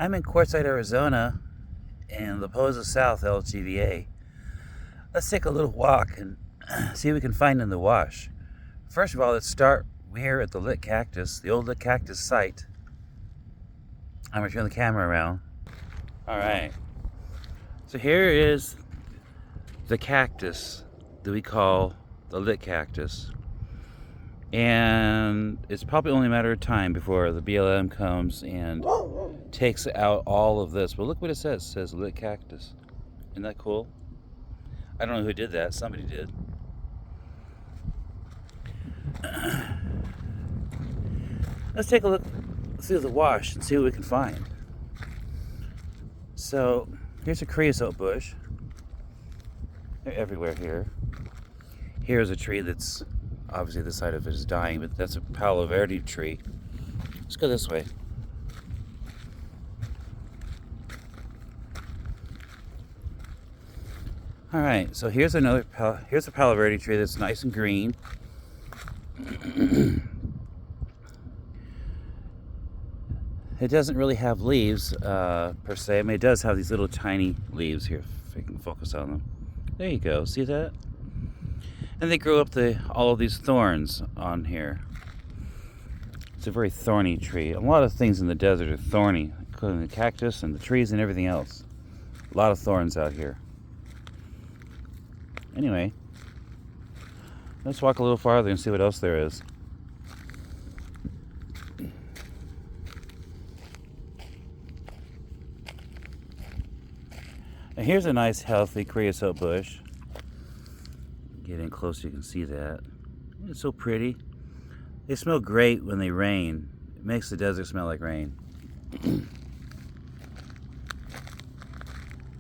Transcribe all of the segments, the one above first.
I'm in Quartzsite, Arizona, in LaPosa South LTVA. Let's take a little walk and see what we can find in the wash. First of all, let's start here at the Lit Cactus, the old Lit Cactus site. I'm going to turn the camera around. Alright, so here is the cactus that we call the Lit Cactus. And it's probably only a matter of time before the BLM comes and takes out all of this. But look what it says. It says Lit Cactus. Isn't that cool? I don't know who did that. Somebody did. Let's take a look through the wash and see what we can find. So here's a creosote bush. They're everywhere here. Here's a tree that's obviously the side of it is dying, but that's a Palo Verde tree. Let's go this way. All right, so here's a Palo Verde tree that's nice and green. It doesn't really have leaves per se. I mean, it does have these little tiny leaves here, if I can focus on them. There you go, see that? And they grow up all of these thorns on here. It's a very thorny tree. A lot of things in the desert are thorny, including the cactus and the trees and everything else. A lot of thorns out here. Anyway, let's walk a little farther and see what else there is. And here's a nice healthy creosote bush. Get in close, you can see that. It's so pretty. They smell great when they rain. It makes the desert smell like rain. And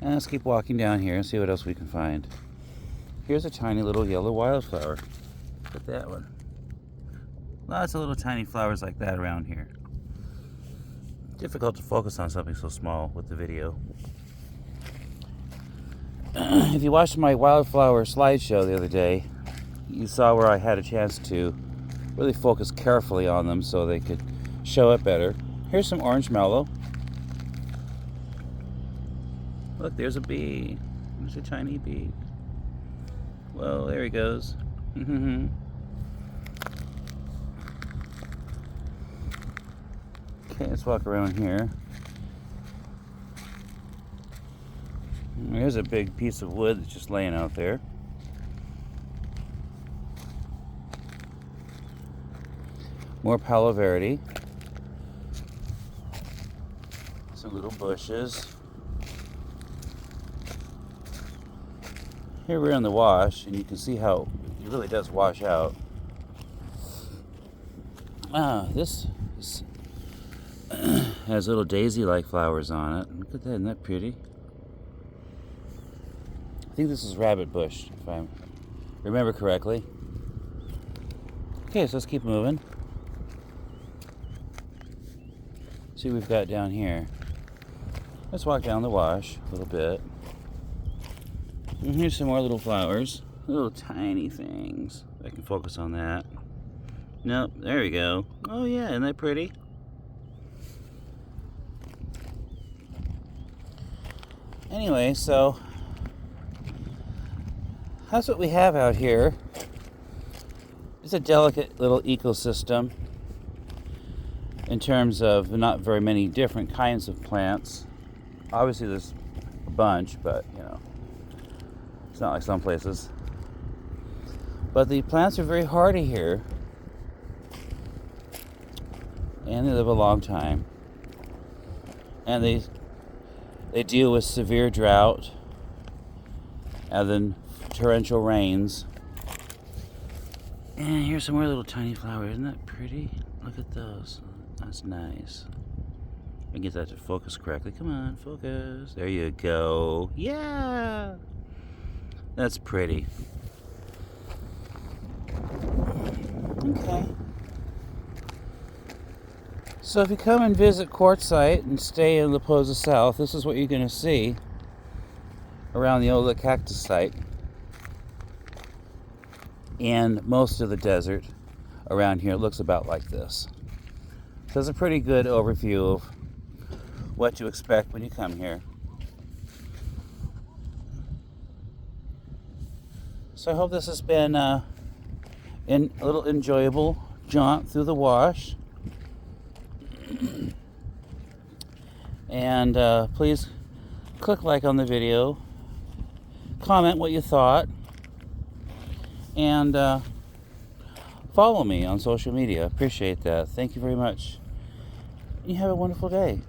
let's keep walking down here and see what else we can find. Here's a tiny little yellow wildflower. Look at that one. Lots of little tiny flowers like that around here. Difficult to focus on something so small with the video. If you watched my wildflower slideshow the other day, you saw where I had a chance to really focus carefully on them so they could show up better. Here's some orange mallow. Look, there's a bee. There's a tiny bee. Whoa, there he goes. Okay, let's walk around here. Here's a big piece of wood that's just laying out there. More Palo Verde. Some little bushes. Here we're in the wash, and you can see how it really does wash out. This has little daisy-like flowers on it. Look at that, isn't that pretty? I think this is rabbit bush, if I remember correctly. Okay, so let's keep moving. See what we've got down here. Let's walk down the wash a little bit. And here's some more little flowers. Little tiny things. I can focus on that. Nope, there we go. Oh yeah, isn't that pretty? Anyway, so that's what we have out here. It's a delicate little ecosystem in terms of not very many different kinds of plants. Obviously there's a bunch, but you know, it's not like some places. But the plants are very hardy here, and they live a long time. And they deal with severe drought and then torrential rains. And here's some more little tiny flowers. Isn't that pretty? Look at those. That's nice. I can get that to focus correctly. Come on, focus. There you go. Yeah! That's pretty. Okay. So if you come and visit Quartzsite and stay in LaPosa South, this is what you're going to see around the old Lit Cactus site. And most of the desert around here looks about like this. So it's a pretty good overview of what to expect when you come here. So I hope this has been a little enjoyable jaunt through the wash. And please click like on the video, comment what you thought, and follow me on social media. Appreciate that. Thank you very much. You have a wonderful day.